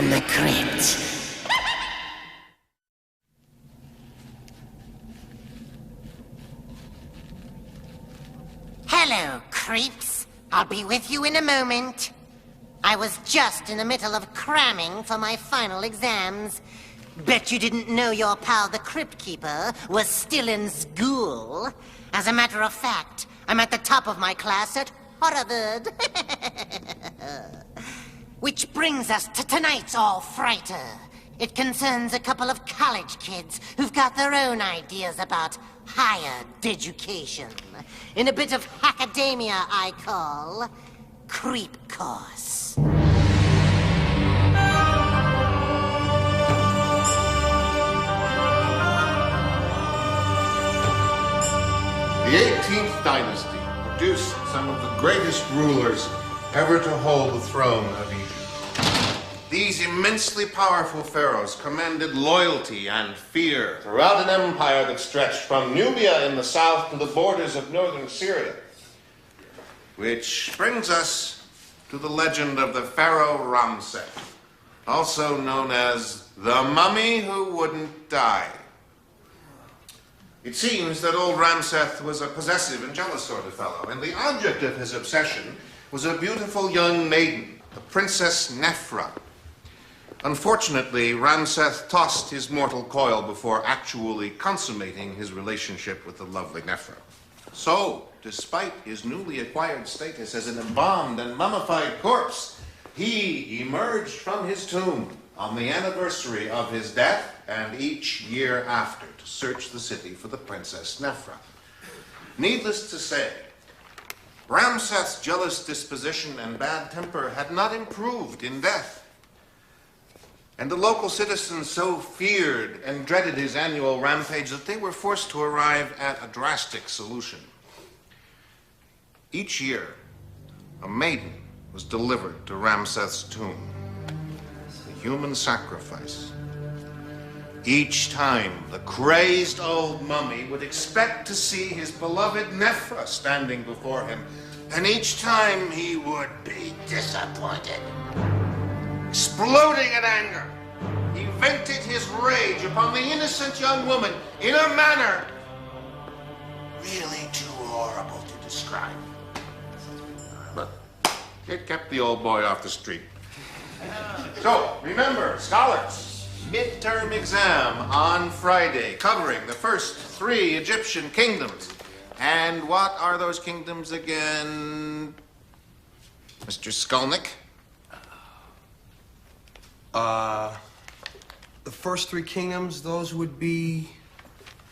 from the crypt. Hello, creeps. I'll be with you in a moment. I was just in the middle of cramming for my final exams. Bet you didn't know your pal the Crypt Keeper was still in school. As a matter of fact, I'm at the top of my class at Harvard. Which brings us to tonight's All-Frighter. It concerns a couple of college kids who've got their own ideas about higher education. In a bit of academia I call Creep Course. The 18th dynasty produced some of the greatest rulers ever to hold the throne of Egypt. These immensely powerful pharaohs commanded loyalty and fear throughout an empire that stretched from Nubia in the south to the borders of northern Syria. Which brings us to the legend of the pharaoh Ramses, also known as the mummy who wouldn't die. It seems that old Ramses was a possessive and jealous sort of fellow, and the object of his obsession was a beautiful young maiden, the Princess Nefra. Unfortunately, Ramses tossed his mortal coil before actually consummating his relationship with the lovely Nefra. So, despite his newly acquired status as an embalmed and mummified corpse, he emerged from his tomb on the anniversary of his death and each year after to search the city for the Princess Nefra. Needless to say, Ramses' jealous disposition and bad temper had not improved in death. And the local citizens so feared and dreaded his annual rampage that they were forced to arrive at a drastic solution. Each year, a maiden was delivered to Ramses' tomb, a human sacrifice. Each time, the crazed old mummy would expect to see his beloved Nefra standing before him, and each time he would be disappointed. Exploding in anger, he vented his rage upon the innocent young woman in a manner really too horrible to describe. But it kept the old boy off the street. So, remember, scholars, midterm exam on Friday, covering the first 3 Egyptian kingdoms. And what are those kingdoms again, Mr. Skolnick? The first 3 kingdoms, those would be...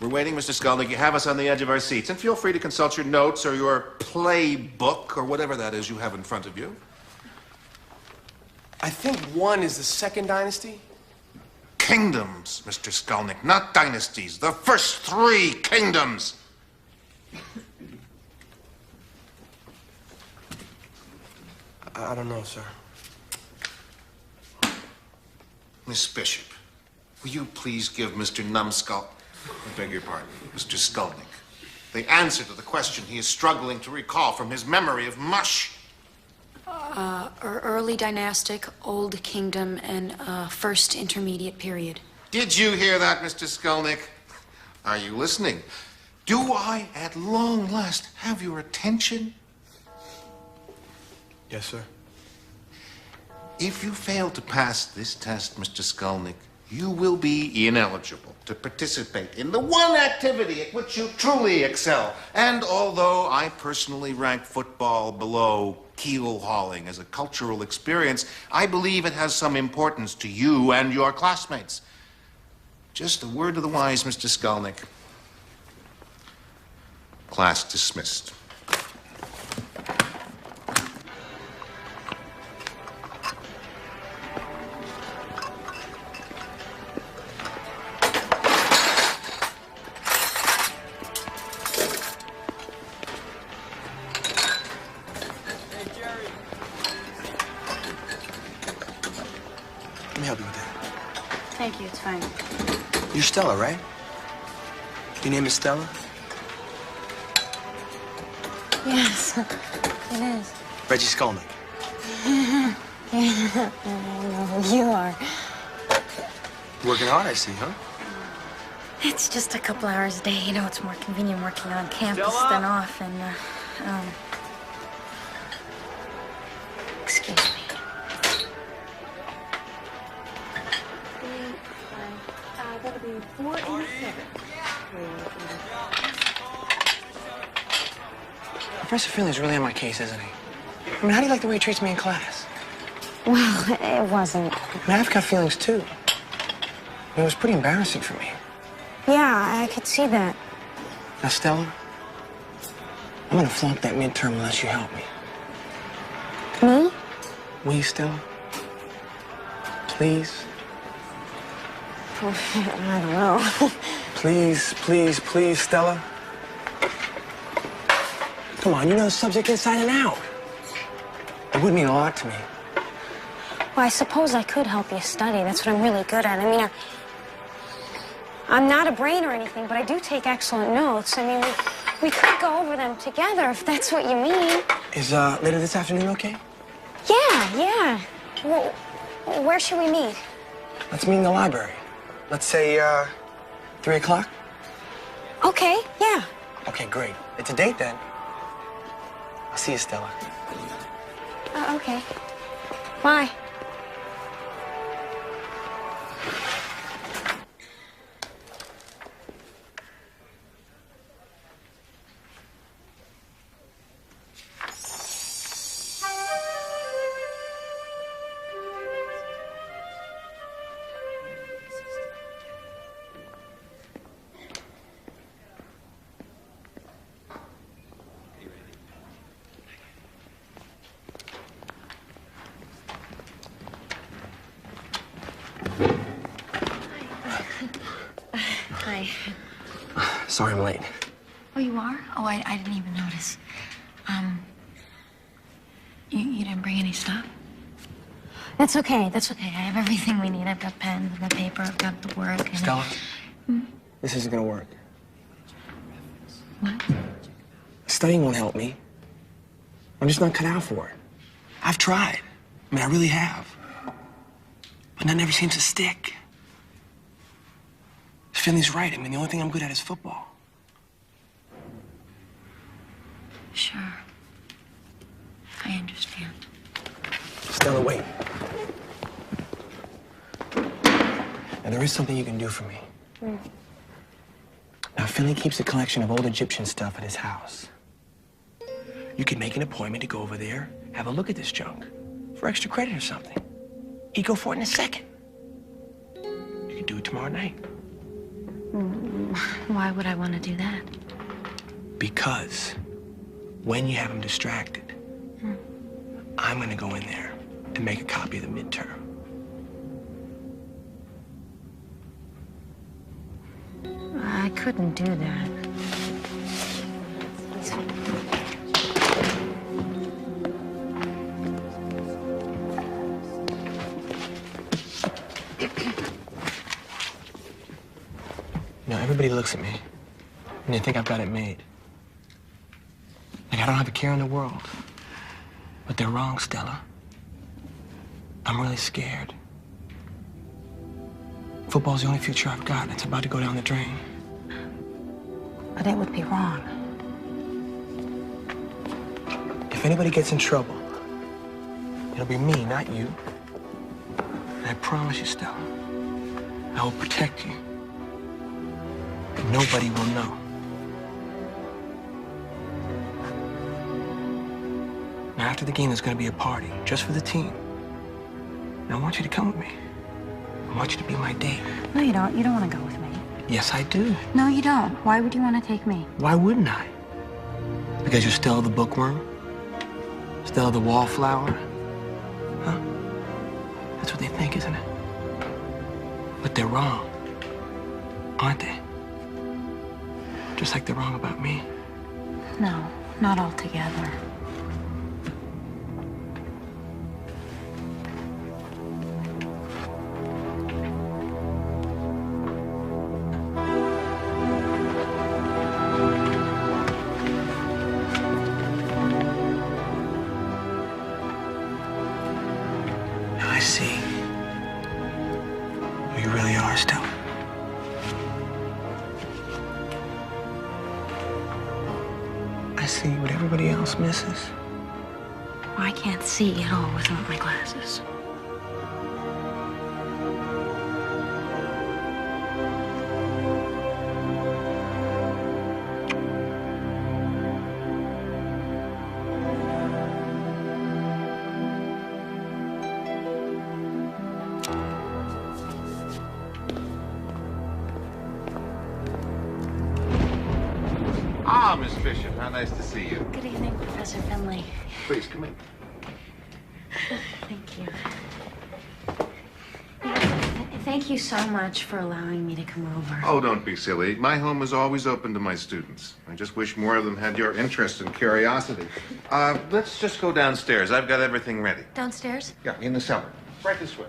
We're waiting, Mr. Skolnick. You have us on the edge of our seats. And feel free to consult your notes or your playbook or whatever that is you have in front of you. I think 1 is the second dynasty. Kingdoms, Mr. Skolnick, not dynasties. The first 3 kingdoms. I don't know, sir. Miss Bishop, will you please give Mr. Numbskull, I beg your pardon, Mr. Skolnick, the answer to the question he is struggling to recall from his memory of mush? Early dynastic, old kingdom, and first intermediate period. Did you hear that, Mr. Skolnick? Are you listening? Do I, at long last, have your attention? Yes, sir. If you fail to pass this test, Mr. Skolnick, you will be ineligible to participate in the one activity at which you truly excel. And although I personally rank football below keel hauling as a cultural experience, I believe it has some importance to you and your classmates. Just a word to the wise, Mr. Skolnick. Class dismissed. Let me help you with that. Thank you, it's fine. You're Stella, right? Your name is Stella? Yes, it is. Reggie Skolnick. Yeah, I know you are. Working hard, I see, huh? It's just a couple hours a day. You know, it's more convenient working on campus than off, and, excuse me. That'll be 487. Professor Finley's really on my case, isn't he? I mean, how do you like the way he treats me in class? Well, it wasn't. I mean, I've got feelings, too. I mean, it was pretty embarrassing for me. Yeah, I could see that. Now, Stella, I'm gonna flunk that midterm unless you help me. Me? Will you, Stella? Please? I don't know. Please, please, please, Stella. Come on, you know the subject inside and out. It would mean a lot to me. Well, I suppose I could help you study. That's what I'm really good at. I mean, I'm not a brain or anything, but I do take excellent notes. I mean, we could go over them together if that's what you mean. Is later this afternoon okay? Yeah. Well, where should we meet? Let's meet in the library. Let's say 3 o'clock. Okay, yeah. Okay, great. It's a date then. I'll see you, Stella. Okay. Bye. Hi. Sorry I'm late. Oh, you are? Oh, I didn't even notice. You didn't bring any stuff? That's okay. I have everything we need. I've got pens, I've got paper, I've got the work. And... Stella, this isn't gonna work. What? Studying won't help me. I'm just not cut out for it. I've tried. I mean, I really have. But that never seems to stick. Finley's right. I mean, the only thing I'm good at is football. Sure. I understand. Stella, wait. Now, there is something you can do for me. Now, Finley keeps a collection of old Egyptian stuff at his house. You can make an appointment to go over there, have a look at this junk for extra credit or something. He'd go for it in a second. You can do it tomorrow night. Why would I want to do that? Because when you have him distracted, I'm gonna go in there and make a copy of the midterm. I couldn't do that. You know, everybody looks at me and they think I've got it made. Like I don't have a care in the world. But they're wrong, Stella. I'm really scared. Football's the only future I've got, and it's about to go down the drain. But it would be wrong. If anybody gets in trouble, it'll be me, not you. And I promise you, Stella, I will protect you. Nobody will know. Now, after the game, there's going to be a party, just for the team. And I want you to come with me. I want you to be my date. No, you don't. You don't want to go with me. Yes, I do. No, you don't. Why would you want to take me? Why wouldn't I? Because you're Stella the bookworm? Stella the wallflower? Huh? That's what they think, isn't it? But they're wrong, aren't they? Just like they're wrong about me. No, not altogether. see who you really are still. I see what everybody else misses. Well, I can't see at all without my glasses. Ah, Miss Bishop, how nice to see you. Good evening, Professor Finley. Please, come in. Thank you. Thank you so much for allowing me to come over. Oh, don't be silly. My home is always open to my students. I just wish more of them had your interest and curiosity. Let's just go downstairs. I've got everything ready. Downstairs? Yeah, in the cellar. Right this way.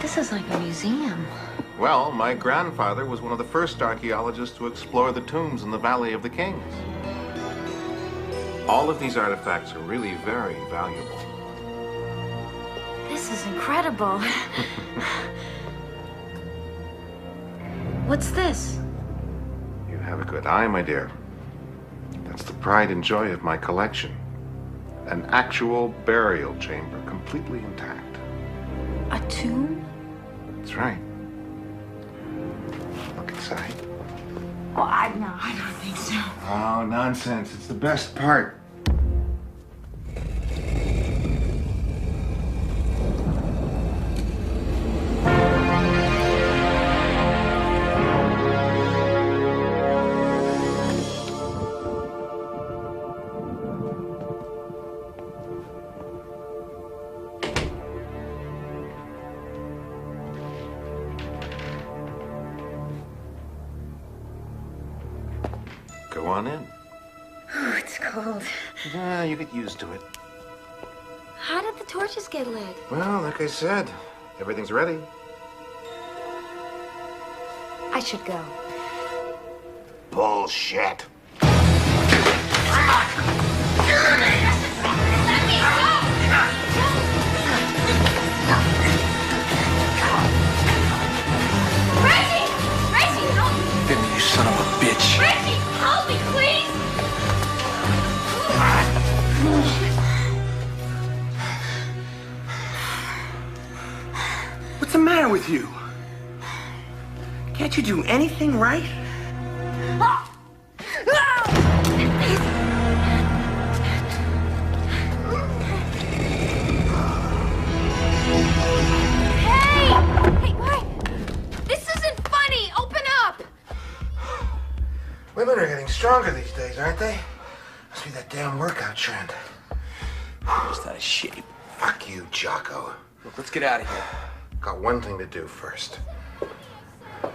This is like a museum. Well, my grandfather was one of the first archaeologists to explore the tombs in the Valley of the Kings. All of these artifacts are really very valuable. This is incredible. What's this? You have a good eye, my dear. That's the pride and joy of my collection. An actual burial chamber, completely intact. A tomb? That's right. Look inside. Well, I don't think so. Oh, nonsense. It's the best part. Go on in. Oh, it's cold. Yeah, you get used to it. How did the torches get lit? Well, like I said, everything's ready. I should go. Bullshit. Reggie, help me! Finley, you son of a bitch. Reggie, help me, please! What's the matter with you? Can't you do anything right? Hey, wait! This isn't funny! Open up! Women are getting stronger these days, aren't they? Must be that damn workout trend. Just out of shape. Fuck you, Jocko. Look, let's get out of here. Got one thing to do first. Come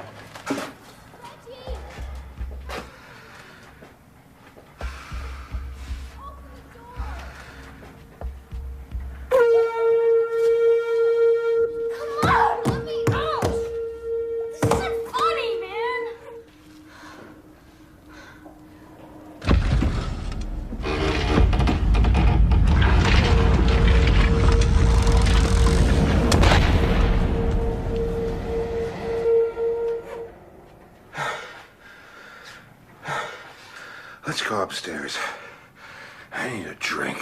on, let me out! This isn't funny, man! Let's go upstairs. I need a drink.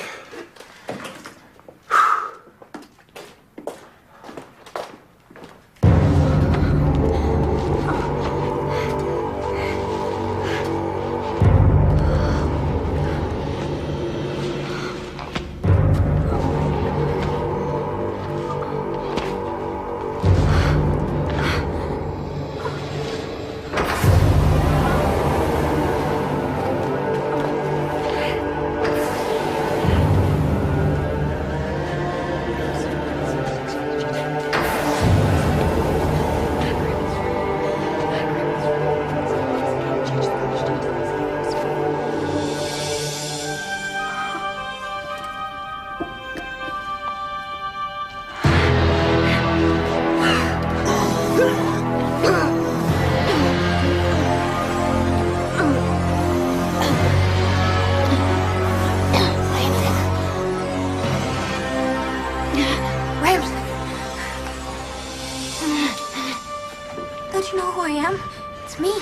Don't you know who I am? It's me.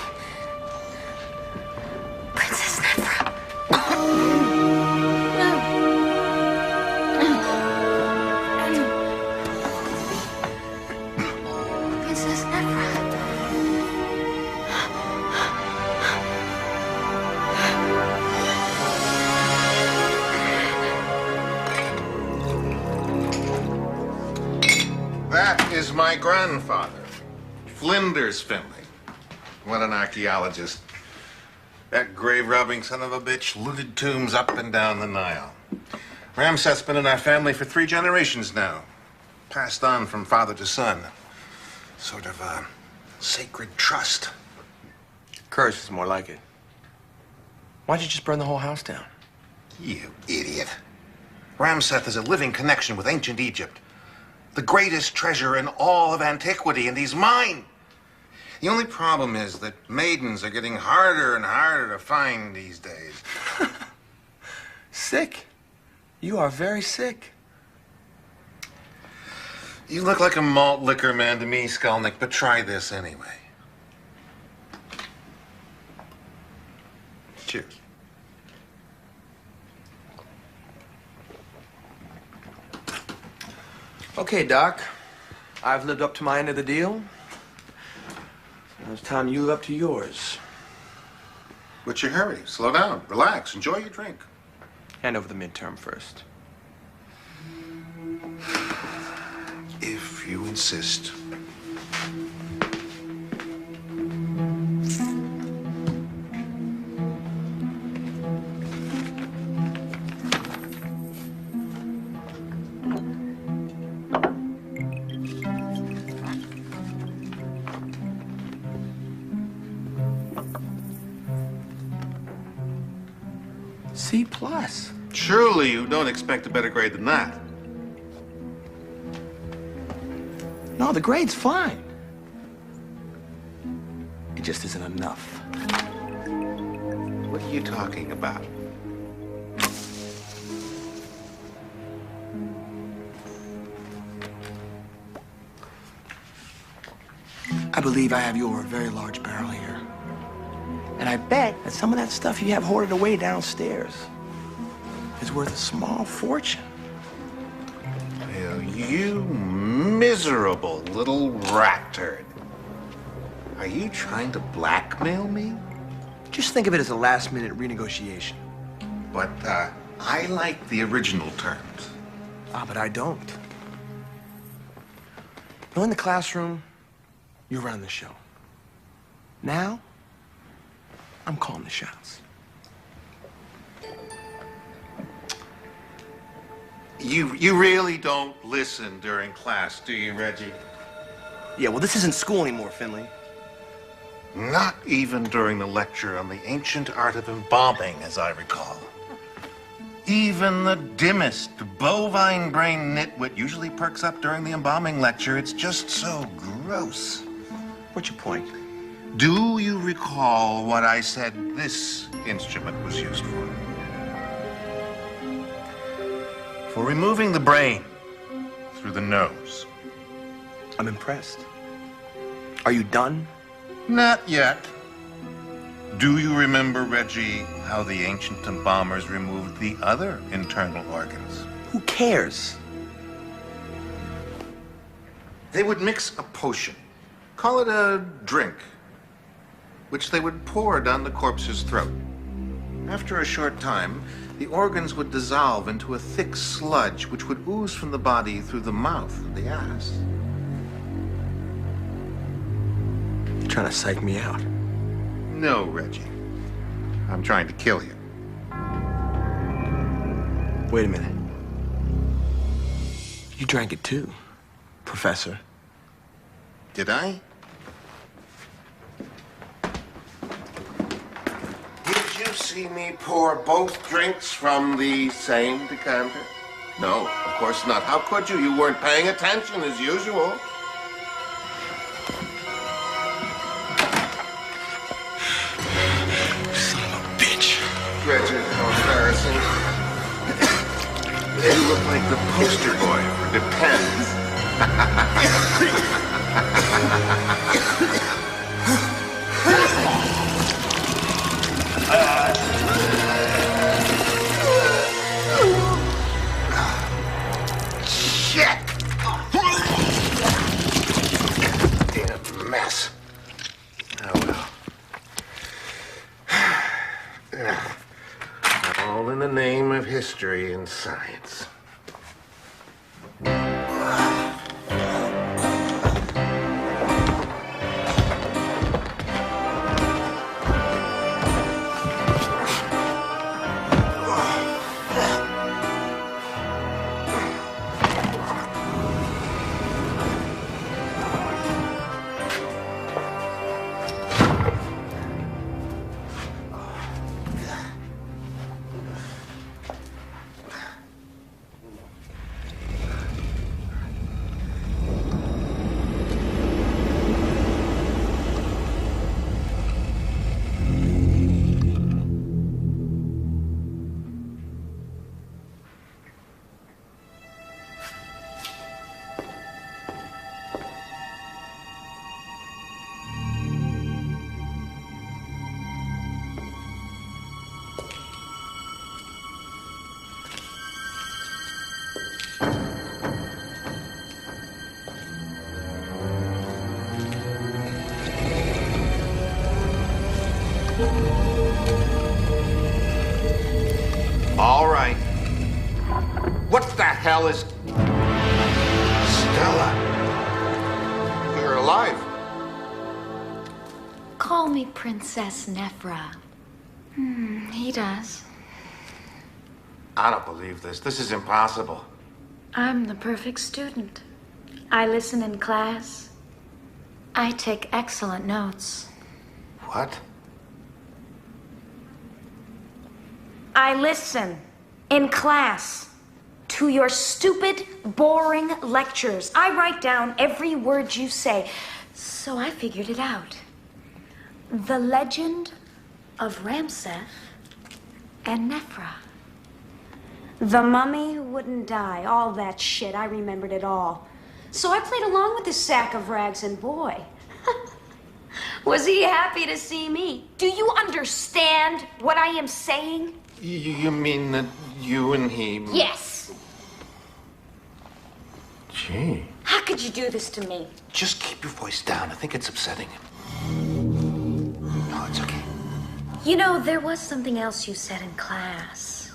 Princess Nefra. Princess Nefra. That is my grandfather, Flinders Finley. What an archaeologist. That grave-robbing son of a bitch looted tombs up and down the Nile. Ramseth's been in our family for 3 generations now. Passed on from father to son. Sort of a sacred trust. Curse is more like it. Why'd you just burn the whole house down? You idiot. Ramseth is a living connection with ancient Egypt. The greatest treasure in all of antiquity, and he's mine. The only problem is that maidens are getting harder and harder to find these days. Sick. You are very sick. You look like a malt liquor man to me, Skolnick, but try this anyway. Cheers. Okay, Doc. I've lived up to my end of the deal. Now it's time you live up to yours. What's your hurry? Slow down. Relax. Enjoy your drink. Hand over the midterm first. If you insist. C plus. Surely you don't expect a better grade than that. No, the grade's fine. It just isn't enough. What are you talking about? I believe I have you over a very large barrel here. And I bet that some of that stuff you have hoarded away downstairs is worth a small fortune. Well, you miserable little rat turd. Are you trying to blackmail me? Just think of it as a last-minute renegotiation. But, I like the original terms. Ah, but I don't. No, in the classroom, you run the show. Now, I'm calling the shots. You really don't listen during class, do you, Reggie? Yeah, well, this isn't school anymore, Finley. Not even during the lecture on the ancient art of embalming, as I recall. Even the dimmest bovine-brained nitwit usually perks up during the embalming lecture. It's just so gross. What's your point? Do you recall what I said this instrument was used for? For removing the brain through the nose. I'm impressed. Are you done? Not yet. Do you remember, Reggie, how the ancient embalmers removed the other internal organs? Who cares? They would mix a potion, call it a drink, which they would pour down the corpse's throat. After a short time, the organs would dissolve into a thick sludge which would ooze from the body through the mouth and the ass. You're trying to psych me out. No, Reggie. I'm trying to kill you. Wait a minute. You drank it too, Professor. Did I? Did you see me pour both drinks from the same decanter? No, of course not. How could you? You weren't paying attention as usual. Son of a bitch. Reggie, how embarrassing. You look like the poster boy for Depends. Shit! Damn mess. Oh, well. All in the name of history and science. All right. What the hell is... Stella? You're alive. Call me Princess Nephra. He does. I don't believe this. This is impossible. I'm the perfect student. I listen in class. I take excellent notes. What? I listen in class to your stupid, boring lectures. I write down every word you say. So I figured it out. The legend of Ram.C.F and Nephra. The mummy who wouldn't die, all that shit. I remembered it all. So I played along with this sack of rags, and boy, was he happy to see me. Do you understand what I am saying? You mean that you and he... Yes. Gee. How could you do this to me? Just keep your voice down. I think it's upsetting him. No, it's okay. You know, there was something else you said in class.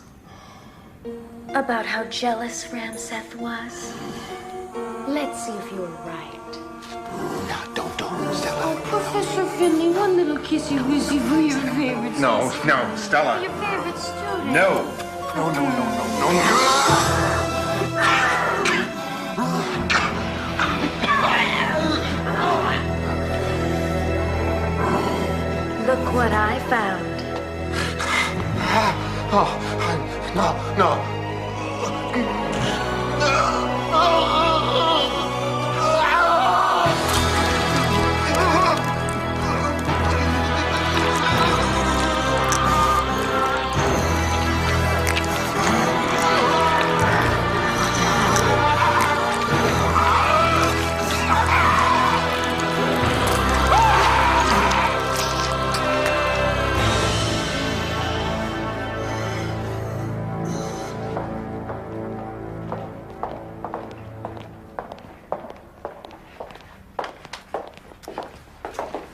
About how jealous Ram.C.F was. Let's see if you were right. No, don't, Stella. Professor Finley, one little kissy-wissy for your favorite No, Stella. Your favorite student. No. Look what I found. Oh, no.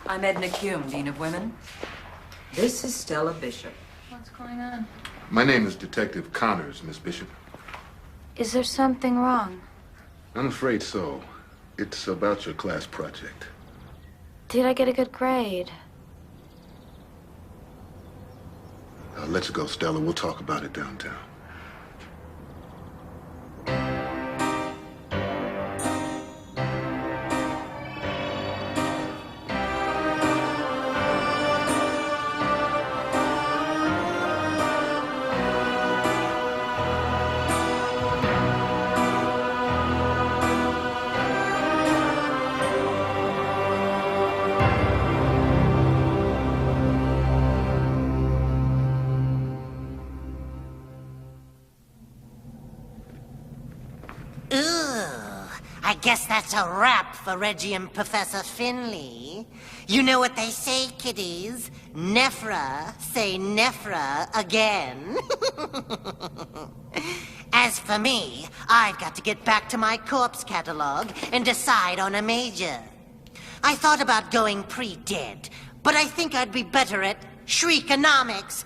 I'm Edna Kuhn, Dean of Women. This is Stella Bishop. What's going on? My name is Detective Connors, Miss Bishop. Is there something wrong? I'm afraid so. It's about your class project. Did I get a good grade? Let's go, Stella. We'll talk about it downtown. guess that's a wrap for Reggie and Professor Finley. You know what they say, kiddies. Nephra, say Nephra again. As for me, I've got to get back to my corpse catalog and decide on a major. I thought about going pre-dead, but I think I'd be better at shriekonomics.